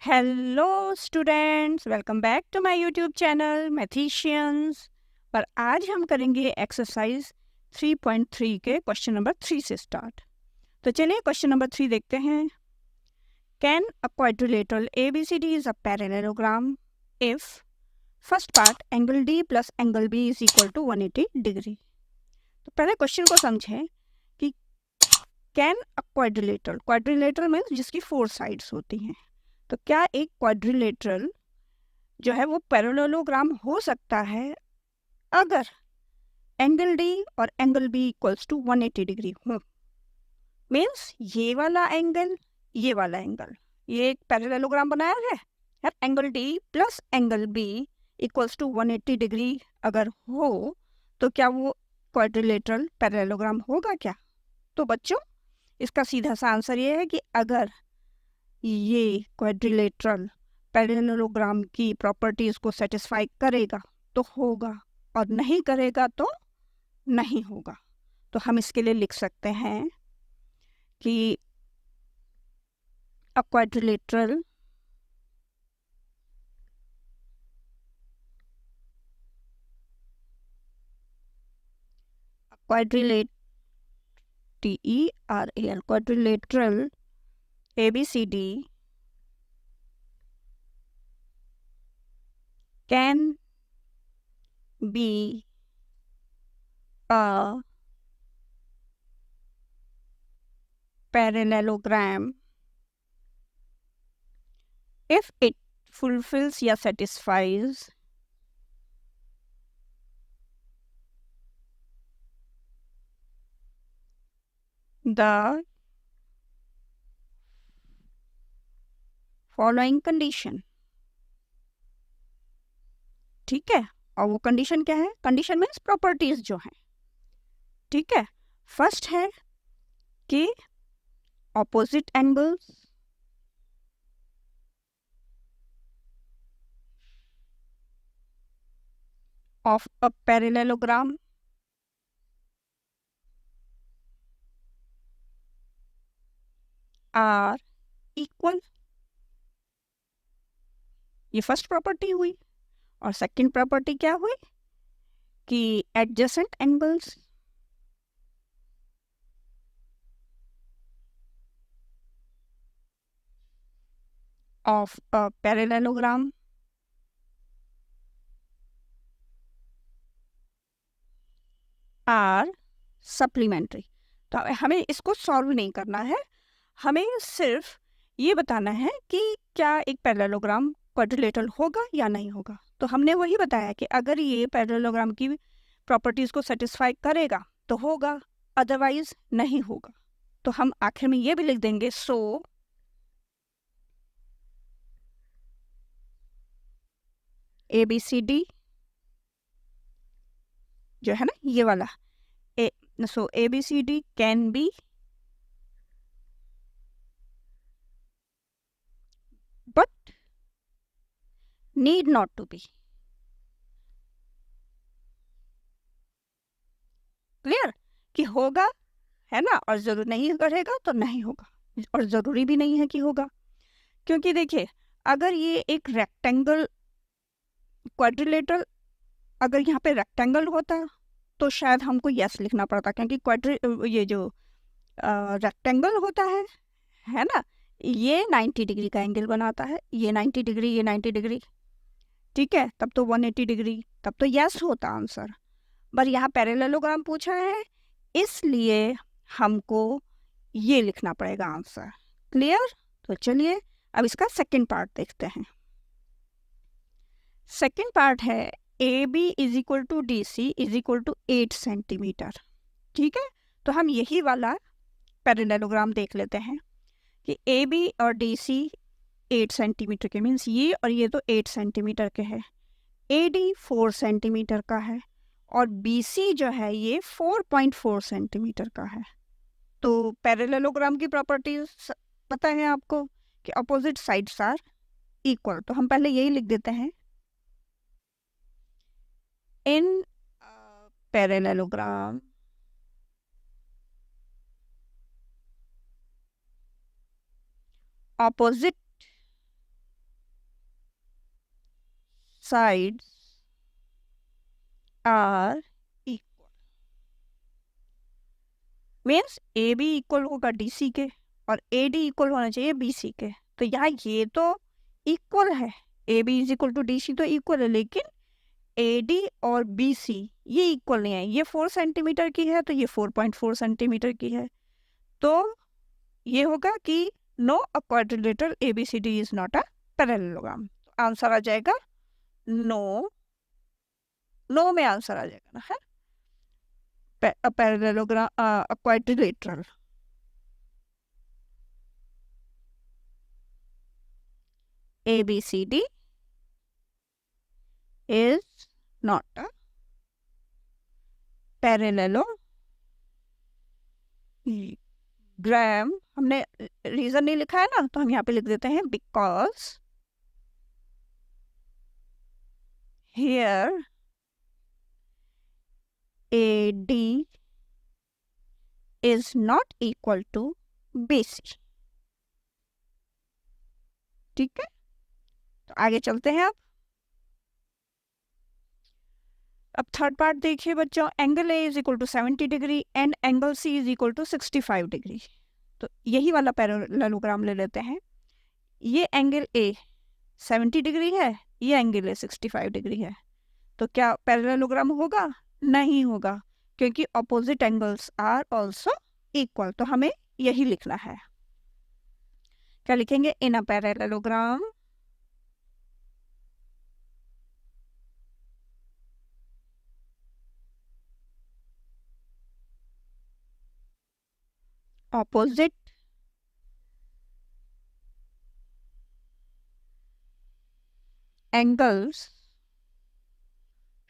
Hello students, welcome back to my YouTube channel Mathicians. पर आज हम करेंगे एक्सरसाइज 3.3 के क्वेश्चन नंबर 3 से स्टार्ट। तो चलिए क्वेश्चन नंबर 3 देखते हैं। Can a quadrilateral ABCD is a parallelogram if first part angle D plus angle B is equal to 180 degree. तो पहले क्वेश्चन को समझें कि कैन अ क्वाड्रिलेटरल मीन्स जिसकी 4 साइड्स होती हैं। तो क्या एक क्वाड्रिलेटरल जो है वो पैरेललोग्राम हो सकता है अगर एंगल डी और angle B equals to 180 degree हो। मीन्स ये वाला एंगल, ये एक पैरेललोग्राम बनाया है। Angle D plus angle B equals to 180 degree अगर हो तो क्या वो क्वाड्रिलेटरल पैरेललोग्राम होगा क्या? तो बच्चों, इसका सीधा सा आंसर ये है कि अगर ये क्वाड्रिलेटरल पैरेललोग्राम की प्रॉपर्टीज को सेटिस्फाई करेगा तो होगा, और नहीं करेगा तो नहीं होगा। तो हम इसके लिए लिख सकते हैं कि a quadrilateral quadrilateral TERAL quadrilateral ABCD can be a parallelogram if it fulfills या satisfies the following condition। ठीक है, और वो कंडीशन क्या है? कंडीशन मीन्स प्रॉपर्टीज जो है। ठीक है, फर्स्ट है कि opposite angles of a parallelogram are equal। ये फर्स्ट प्रॉपर्टी हुई। और सेकंड प्रॉपर्टी क्या हुई कि adjacent angles of a parallelogram are supplementary। तो हमें इसको सॉल्व नहीं करना है, हमें सिर्फ ये बताना है कि क्या एक पैरेललोग्राम क्वाड्रिलेटरल होगा या नहीं होगा। तो हमने वही बताया कि अगर ये पैरेललोग्राम की प्रॉपर्टीज को सेटिस्फाई करेगा तो होगा, अदरवाइज नहीं होगा। तो हम आखिर में ये भी लिख देंगे सो ABCD जो है ना ये वाला so ABCD can be but need not to be. Clear कि होगा, है ना, और जरूर नहीं करेगा तो नहीं होगा, और जरूरी भी नहीं है कि होगा। क्योंकि देखिए, अगर ये एक रेक्टेंगल क्वाड्रिलेटरल, अगर यहाँ पे रेक्टेंगल होता तो शायद हमको यस लिखना पड़ता, क्योंकि क्वाड्री ये जो रेक्टेंगल होता है ना, ये 90 डिग्री का एंगल बनाता है, ये 90 डिग्री, ये 90 डिग्री। ठीक है, तब तो 180 डिग्री, तब तो यस होता आंसर। पर यहाँ पैरेललोग्राम पूछा है, इसलिए हमको ये लिखना पड़ेगा आंसर। क्लियर? तो चलिए अब इसका सेकंड पार्ट देखते हैं। सेकंड पार्ट है AB is equal to DC is equal to 8 centimetre. ठीक है, तो हम यही वाला पैरेललोग्राम देख लेते हैं कि AB और DC 8 सेंटीमीटर के, मीन्स ये और ये तो 8 सेंटीमीटर के हैं। AD 4 सेंटीमीटर का है और BC जो है ये 4.4 सेंटीमीटर का है। तो पैरेललोग्राम की प्रॉपर्टीज पता है आपको कि अपोजिट साइड्स आर इक्वल। तो हम पहले यही लिख देते हैं, in parallelogram opposite sides are equal means A B equal होगा डी सी के और ए डी इक्वल होना चाहिए बी सी के। तो यहाँ ये तो इक्वल है, A B is equal to D C तो इक्वल है, लेकिन ए डी और बी सी ये इक्वल नहीं है। ये 4 सेंटीमीटर की है तो ये 4.4 सेंटीमीटर की है। तो ये होगा कि no a quadrilateral A B C D is not a parallelogram. Answer आ जाएगा नो, नो में आंसर आ जाएगा ना, है a parallelogram, a quadrilateral. ABCD is not a parallelogram. हमने रीजन नहीं लिखा है ना, तो हम यहाँ पे लिख देते हैं because here AD is not equal to BC। ठीक है, तो आगे चलते हैं। अब थर्ड पार्ट देखिए बच्चों, angle A is equal to 70 degree and angle C is equal to 65 degree. तो यही वाला पैरेललोग्राम ले लेते हैं। ये एंगल ए 70 डिग्री है, ये एंगल ए 65 डिग्री है। तो क्या पैरेललोग्राम होगा? नहीं होगा, क्योंकि opposite angles are also equal. तो हमें यही लिखना है। क्या लिखेंगे? In a parallelogram opposite angles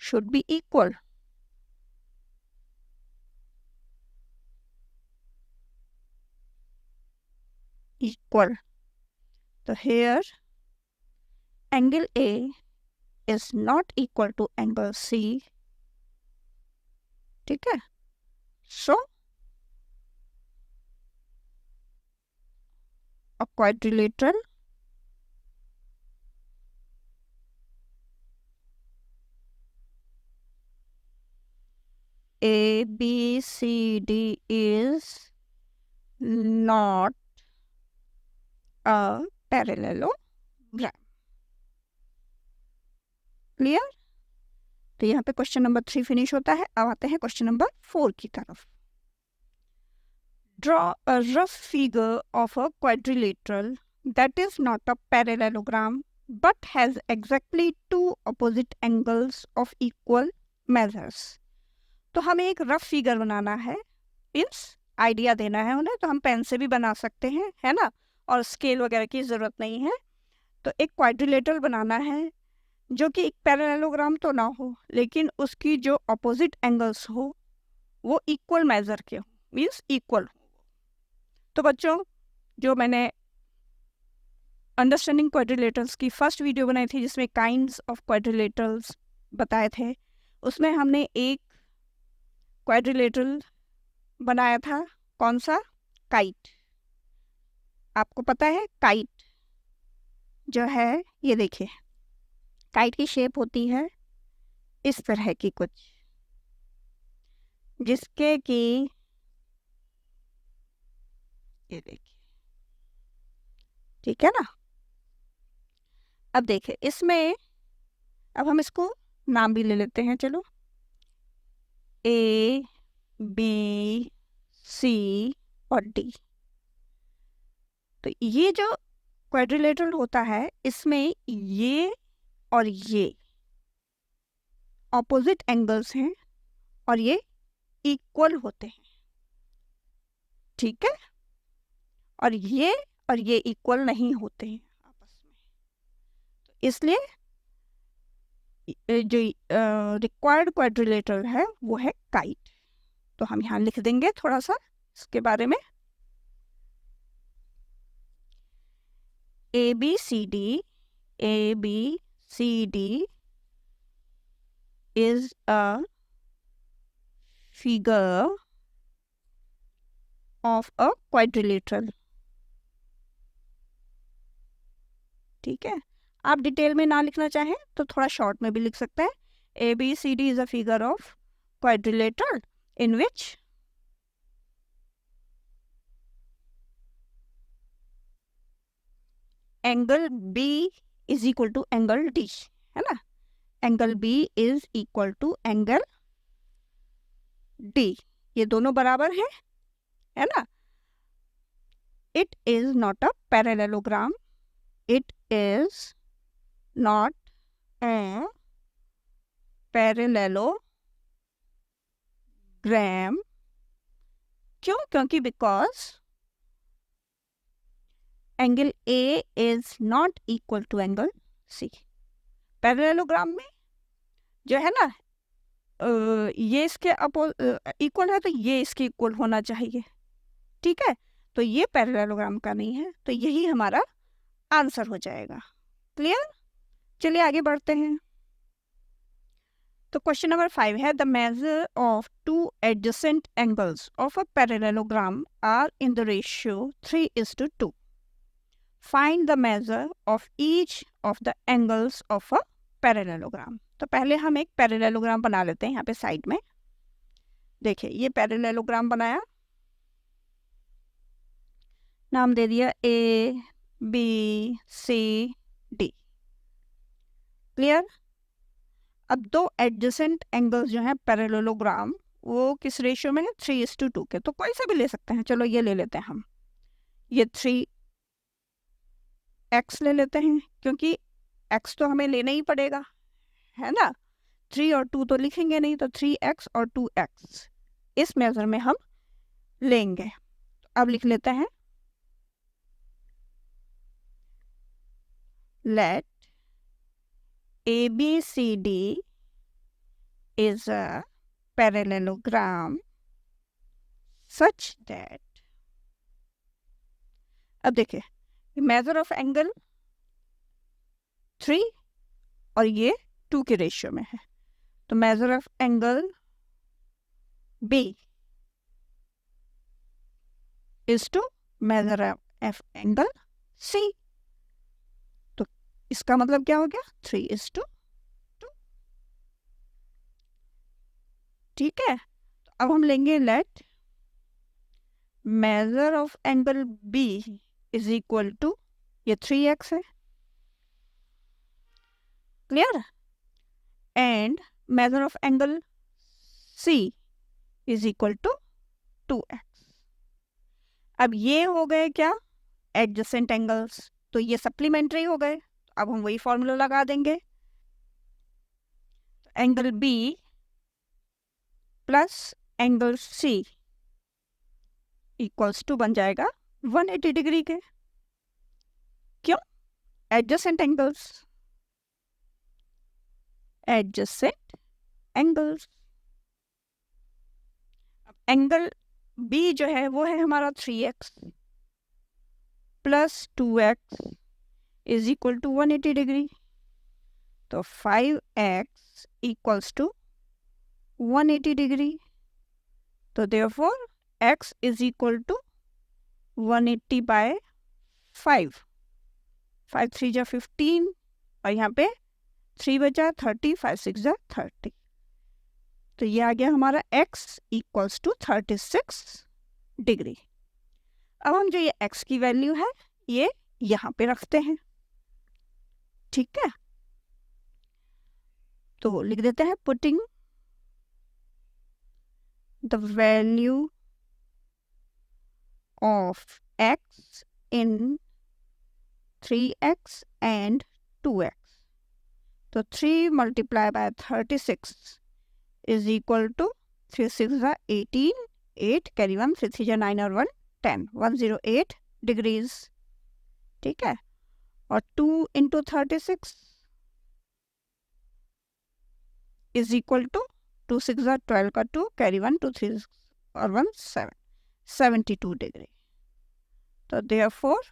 should be equal. Equal. So here angle A is not equal to angle C. ठीक है? So a quadrilateral ABCD is not a parallelogram. Clear? तो यहाँ पे क्वेश्चन नंबर 3 फिनिश होता है। अब आते हैं क्वेश्चन नंबर 4 की तरफ। Draw a rough figure of a quadrilateral that is not a parallelogram but has exactly two opposite angles of equal measures. तो हमें एक रफ फिगर बनाना है, मीन्स आइडिया देना है उन्हें। तो हम पेन से भी बना सकते हैं, है ना, और स्केल वगैरह की ज़रूरत नहीं है। तो एक क्वाड्रिलेटरल बनाना है जो कि एक पैरेललोग्राम तो ना हो, लेकिन उसकी जो अपोजिट एंगल्स हो वो इक्वल मेजर के हो, मीन्स इक्वल। तो बच्चों, जो मैंने अंडरस्टैंडिंग क्वाड्रिलेटरल्स की फर्स्ट वीडियो बनाई थी जिसमें काइंड्स ऑफ क्वाड्रिलेटरल्स बताए थे, उसमें हमने एक क्वाड्रिलेटरल बनाया था। कौन सा? काइट। आपको पता है काइट जो है, ये देखिए काइट की शेप होती है इस तरह की कुछ, जिसके कि ये देखिए, ठीक है ना। अब देखिए इसमें, अब हम इसको नाम भी ले लेते हैं, चलो A B C और D। तो ये जो क्वाड्रिलेटरल होता है इसमें ये और ये ऑपोजिट एंगल्स हैं और ये इक्वल होते हैं, ठीक है। और ये इक्वल नहीं होते हैं आपस में। तो इसलिए जो रिक्वायर्ड क्वाड्रिलेटरल है वो है काइट। तो हम यहाँ लिख देंगे थोड़ा सा इसके बारे में। ABCD is a figure of a quadrilateral। ठीक है, आप डिटेल में ना लिखना चाहें तो थोड़ा शॉर्ट में भी लिख सकते हैं। ABCD is a figure of quadrilateral in which angle B is equal to angle D, है ना। Angle B is equal to angle D, ये दोनों बराबर है ना। It is not a parallelogram. It is not a parallelogram. क्यों? क्योंकि because angle A is not equal to angle C। Parallelogram में जो है ना, ये इसके इक्वल है तो ये इसके इक्वल होना चाहिए, ठीक है। तो ये पैरेललोग्राम का नहीं है, तो यही हमारा आंसर हो जाएगा। क्लियर? चलिए आगे बढ़ते हैं। तो क्वेश्चन नंबर 5 है, the measure of two adjacent angles of a parallelogram are in the ratio 3:2। Find the measure of each of the angles of a parallelogram. तो पहले हम एक पैरेललोग्राम बना लेते हैं यहाँ पे साइड में। देखिए ये पैरेललोग्राम बनाया, नाम दे दिया ABCD। क्लियर? अब दो एडजेसेंट एंगल्स जो हैं पैरेललोग्राम, वो किस रेशियो में है? 3:2 के। तो कोई सा भी ले सकते हैं, चलो ये ले लेते हैं हम, ये 3x ले लेते हैं, क्योंकि x तो हमें लेना ही पड़ेगा, है ना। 3 और 2 तो लिखेंगे नहीं, तो 3x और 2x इस मेजर में हम लेंगे। अब लिख लेते हैं, late ABCD is a parallelogram such that, अब देखिए मेजर ऑफ एंगल 3 और ये 2 के रेशियो में है, तो major of angle B is to major of angle C। तो इसका मतलब क्या हो गया? 3:2। ठीक है। तो अब हम लेंगे let measure of angle B is equal to, ये 3x है, clear, and measure of angle C is equal to 2x। अब ये हो गए क्या? एडजेसेंट एंगल्स, तो ये सप्लीमेंट्री हो गए। अब हम वही फॉर्मूला लगा देंगे, angle B plus angle C equals to बन जाएगा 180 डिग्री के। क्यों? Adjacent angles, adjacent angles. Angle B जो है वो है हमारा 3x plus 2x is equal to 180 degree, तो 5x इक्वल्स टू 180 डिग्री। तो therefore x is equal to 180 by 5, 5 3 जा 15 और यहाँ पे 3 बचा 30, 5 6 जा 30। तो ये आ गया हमारा x इक्वल्स टू 36 डिग्री। अब हम जो ये x की वैल्यू है ये यहाँ पे रखते हैं, ठीक है। तो लिख देते हैं, putting the value of x in 3x and 2x। तो 3 multiply by 36 is equal to 3 6 जा 18, 8 कैरी 1, 3 3 जा 9 और 1 10, 108 डिग्रीज, ठीक है। और 2 इंटू 36 इज इक्वल टू 2 6 जा 12 का 2 कैरी 1, 2 3 और 1 7, 72 डिग्री। तो देयरफॉर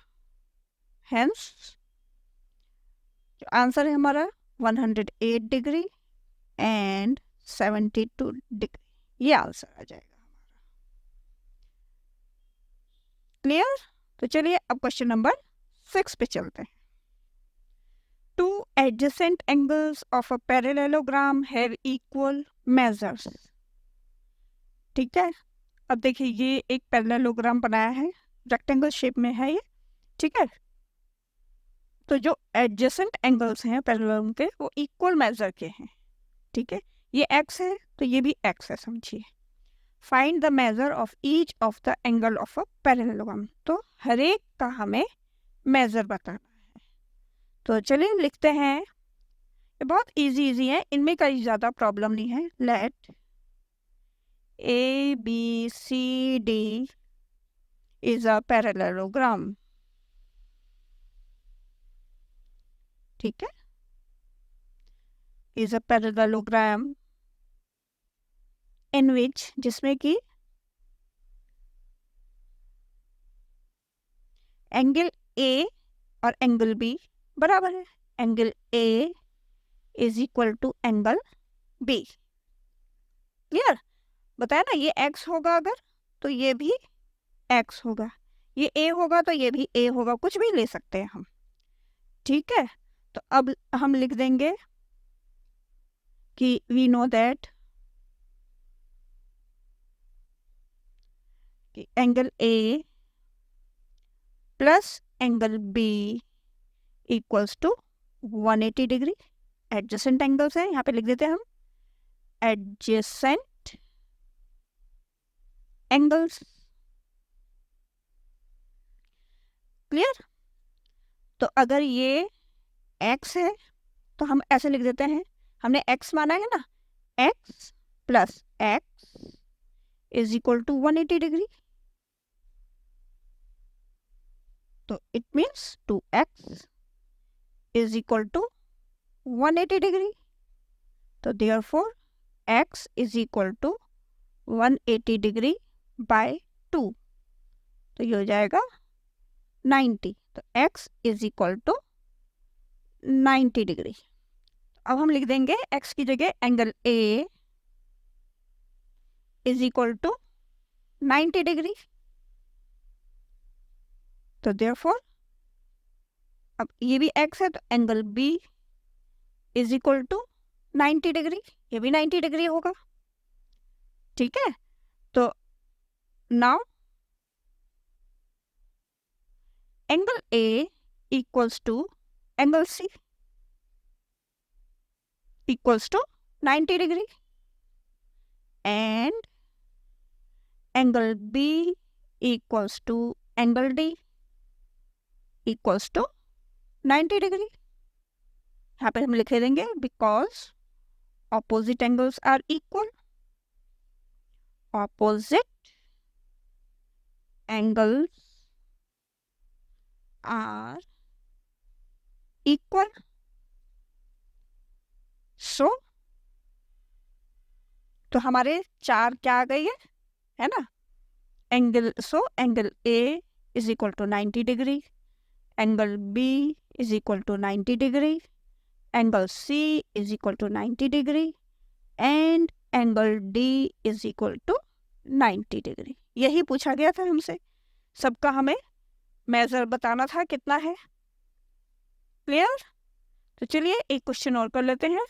हेंस जो आंसर है हमारा 108 डिग्री एंड 72 डिग्री, ये आंसर आ जाएगा हमारा। क्लियर? तो चलिए अब क्वेश्चन नंबर 6 पे चलते हैं। Two adjacent angles of a parallelogram have equal measures. ठीक है, अब देखिए ये एक पैरेललोग्राम बनाया है, रेक्टेंगल शेप में है ये, ठीक है। तो जो एडजेसेंट एंगल्स हैं पैरेललोग्राम के वो इक्वल मेजर के हैं, ठीक है। ये x है तो ये भी x है, समझिए। Find the measure of each of the angle of a parallelogram, तो हर एक का हमें मेजर बताना है। तो चलिए लिखते हैं, ये बहुत इजी है, इनमें कई ज़्यादा प्रॉब्लम नहीं है। Let ABCD is a parallelogram, ठीक है, is a parallelogram in which, जिसमें कि एंगल A और एंगल B बराबर है। Angle A is equal to angle B, clear. बताया ना, ये x होगा अगर तो ये भी x होगा, ये A होगा तो ये भी A होगा, कुछ भी ले सकते हैं हम, ठीक है। तो अब हम लिख देंगे कि वी नो दैट कि angle A plus angle B equals to 180 degree. Adjacent angles है, यहाँ पे लिख देते हैं हम एडजेसेंट एंगल्स, क्लियर। तो अगर ये x है तो हम ऐसे लिख देते हैं, हमने x माना है ना, x plus x is equal to 180 degree, तो it means 2x is equal to 180 degree. तो therefore x is equal to 180 degree by 2, तो ये हो जाएगा 90। तो x is equal to 90 degree. अब हम लिख देंगे x की जगह angle A is equal to 90 degree. तो देयरफॉर अब ये भी x है तो angle B is equal to 90 degree, ये भी 90 डिग्री होगा, ठीक है। तो now angle A equals to angle C equals to 90 degree and angle B equals to angle D equals to 90 degree. यहाँ पे हम लिख देंगे because opposite angles are equal, opposite angles are equal. So तो हमारे चार क्या आ गई है ना, angle. So angle A is equal to 90 degree, angle B is equal to 90 degree, angle C is equal to 90 degree and angle D is equal to 90 degree. यही पूछा गया था हमसे, सबका हमें मेजर बताना था कितना है, क्लियर। तो चलिए एक क्वेश्चन और कर लेते हैं।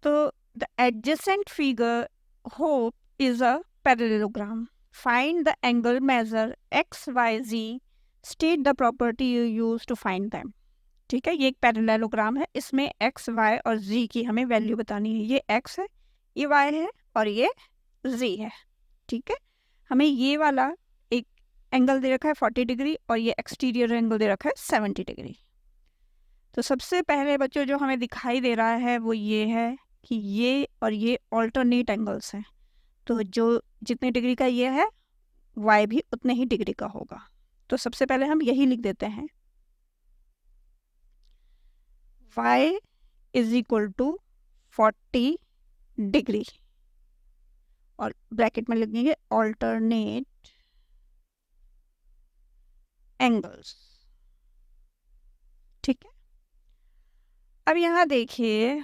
तो the adjacent figure HOPE is a parallelogram, find the angle measure x y z, state the property you use to find them. ठीक है, ये एक पैरेललोग्राम है, इसमें x y और z की हमें वैल्यू बतानी है। ये x है, ये y है और ये z है, ठीक है। हमें ये वाला एक एंगल दे रखा है 40 डिग्री और ये एक्सटीरियर एंगल दे रखा है 70 डिग्री। तो सबसे पहले बच्चों जो हमें दिखाई दे रहा है वो ये है कि ये और ये ऑल्टरनेट एंगल्स हैं, तो जो जितने डिग्री का ये है y भी उतने ही डिग्री का होगा। तो सबसे पहले हम यही लिख देते हैं, y is equal to 40 degree और ब्रैकेट में लिख देंगे ऑल्टरनेट एंगल्स, ठीक है। अब यहाँ देखिए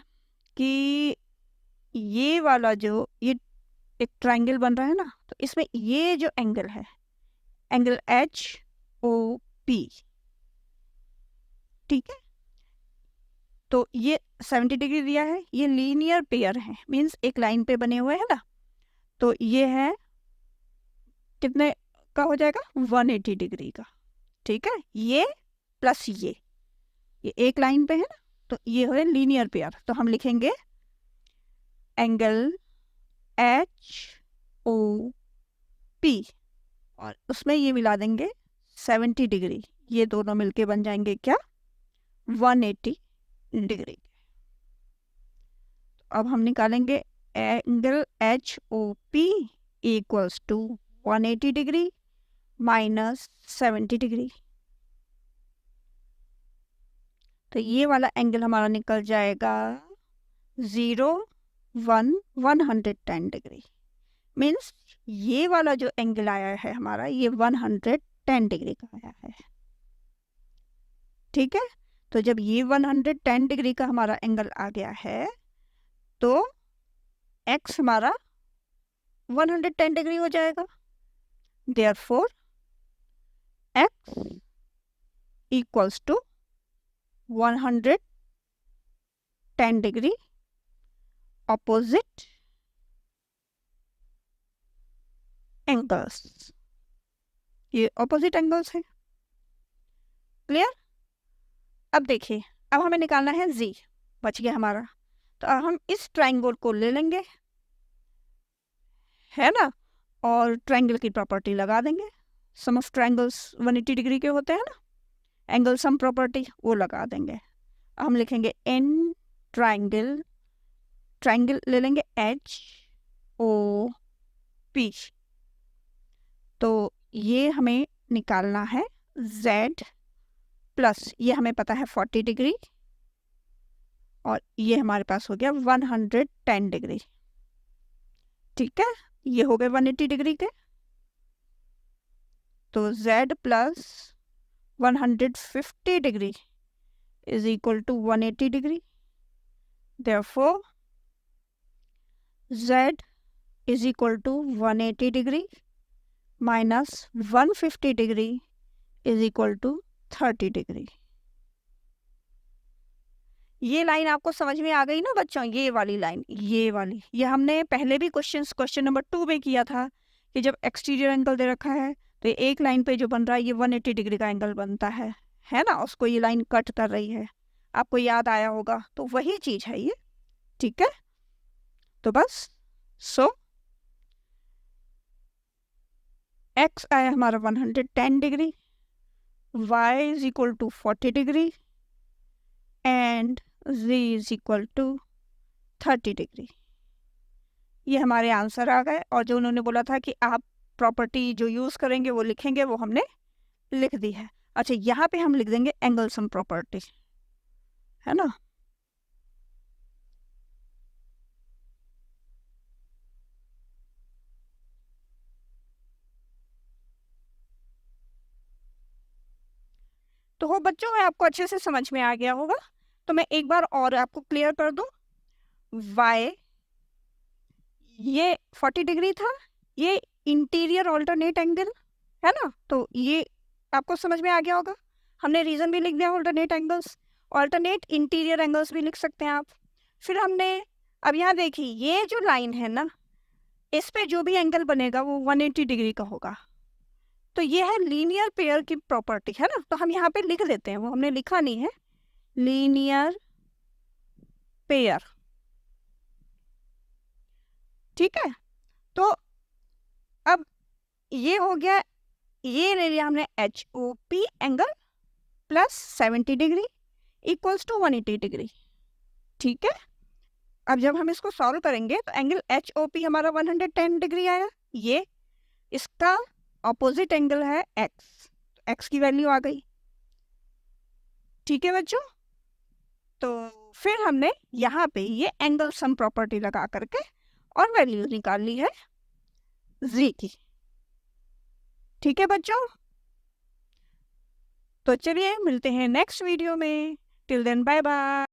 कि ये वाला जो ये एक ट्रायंगल बन रहा है ना, तो इसमें ये जो एंगल है एंगल HOP, ठीक है। तो ये 70 डिग्री दिया है, ये लीनियर पेयर है, मीन्स एक लाइन पे बने हुए हैं ना। तो ये है कितने का हो जाएगा, 180 डिग्री का। ठीक है, ये प्लस ये एक लाइन पे है ना, तो ये हो लीनियर पेयर। तो हम लिखेंगे एंगल HOP और उसमें ये मिला देंगे 70 डिग्री, ये दोनों मिलके बन जाएंगे क्या, 180 डिग्री। अब हम निकालेंगे angle HOP equals to 180 degree minus 70 degree. तो ये वाला एंगल हमारा निकल जाएगा 110 डिग्री। मीन्स ये वाला जो एंगल आया है हमारा, ये 110 डिग्री का आया है। ठीक है, तो जब ये 110 डिग्री का हमारा एंगल आ गया है, तो x हमारा 110 डिग्री हो जाएगा। Therefore x equals to 110 degree opposite angles. ये ऑपोजिट एंगल्स हैं। क्लियर? अब देखिए, अब हमें निकालना है z, बच गया हमारा। तो अब हम इस ट्रायंगल को ले लेंगे, है ना, और ट्रायंगल की प्रॉपर्टी लगा देंगे। सम ऑफ ट्रायंगल्स 180 डिग्री के होते हैं ना, एंगल सम प्रॉपर्टी, वो लगा देंगे। हम लिखेंगे एन ट्रायंगल ले लेंगे HOP। तो ये हमें निकालना है Z प्लस, ये हमें पता है 40 डिग्री, और ये हमारे पास हो गया 110 डिग्री। ठीक है, ये हो गए 180 डिग्री के। तो Z plus 150 degree is equal to 180 degree. Therefore, Z is equal to 180 degree minus 150 degree is equal to 30 degree. ये लाइन आपको समझ में आ गई ना बच्चों, ये वाली लाइन, ये वाली, ये हमने पहले भी क्वेश्चन नंबर 2 में किया था कि जब एक्सटीरियर एंगल दे रखा है तो एक लाइन पे जो बन रहा है ये 180 डिग्री का एंगल बनता है ना, उसको ये लाइन कट कर रही है। आपको याद आया होगा, तो वही चीज है ये। ठीक है, तो बस x आया हमारा 110 degree, y is equal to 40 degree and z is equal to 30 degree. ये हमारे आंसर आ गए। और जो उन्होंने बोला था कि आप प्रॉपर्टी जो यूज करेंगे वो लिखेंगे, वो हमने लिख दी है। अच्छा, यहाँ पे हम लिख देंगे एंगल सम प्रॉपर्टी, है ना। तो हो बच्चों, आपको अच्छे से समझ में आ गया होगा। तो मैं एक बार और आपको क्लियर कर दूं, y ये 40 डिग्री था, ये इंटीरियर ऑल्टरनेट एंगल है ना, तो ये आपको समझ में आ गया होगा। हमने रीजन भी लिख दिया, alternate angles, alternate interior angles भी लिख सकते हैं आप। फिर हमने, अब यहाँ देखिए, ये जो लाइन है ना, इस पे जो भी एंगल बनेगा वो 180 डिग्री का होगा। तो ये है लीनियर पेयर की प्रॉपर्टी, है ना। तो हम यहाँ पे लिख देते हैं, वो हमने लिखा नहीं है, लीनियर पेयर। ठीक है, तो अब ये हो गया, ये ले लिया हमने HOP angle plus 70 degree equals to 180 degree. ठीक है, अब जब हम इसको सॉल्व करेंगे तो एंगल HOP हमारा 110 डिग्री आया, ये इसका ऑपोजिट एंगल है x, तो x की वैल्यू आ गई। ठीक है बच्चों, तो फिर हमने यहाँ पे ये एंगल सम प्रॉपर्टी लगा करके और वैल्यू निकाल ली है z की। ठीक है बच्चों, तो चलिए मिलते हैं नेक्स्ट वीडियो में। Till then bye bye.